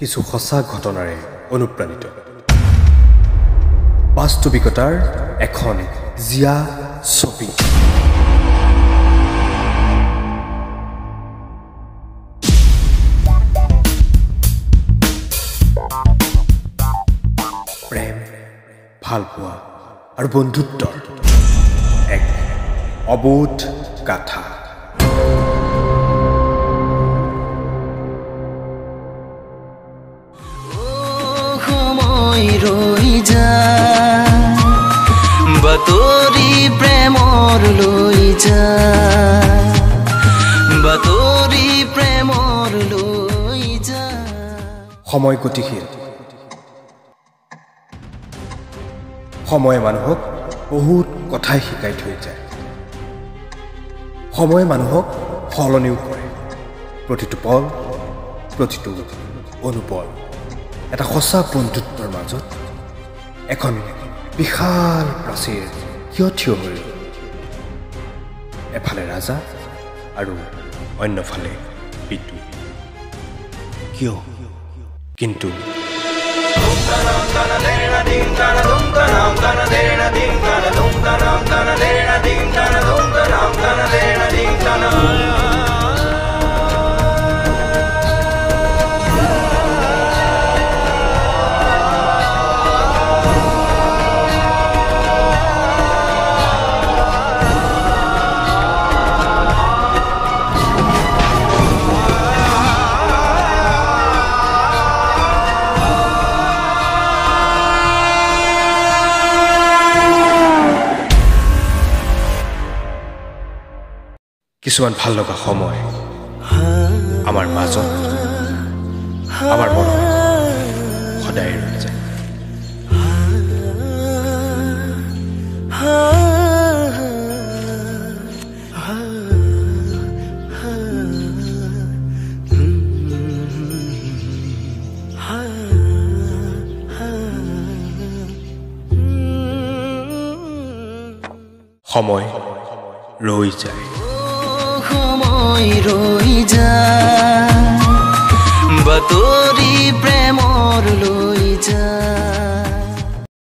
কিছু সঁচা ঘটনাৰে অনুপ্ৰাণিত বাস্তৱিকতাৰ এখন জিয়া ছবি প্ৰেম ভালপোৱা আৰু বন্ধুত্বৰ এক অবোধ গাথা রই যা বাতরি প্রেমর লই যা বাতরি প্রেমর লই যা সময় গতিশীল সময়ে মানুহক বহুত কথাই শিকাই থৈ যায় সময়ে মানুহক সলনিও কৰে প্ৰতিটো পল প্ৰতিটো অনুপল এটা সঁচা বন্ধুত্বৰ মাজত এখন বিশাল প্ৰাচীৰ কিয় থিয় হৈ এফালে ৰাজা আৰু অন্যফালে পিতু কিয় কিন্তু কিছুমান ভাল লগা সময় আমাৰ মাজত আমাৰ মনত সদায় ৰৈ যায় সময় ৰৈ যায় ৰই যা বাতৰি প্ৰেমৰ লই যা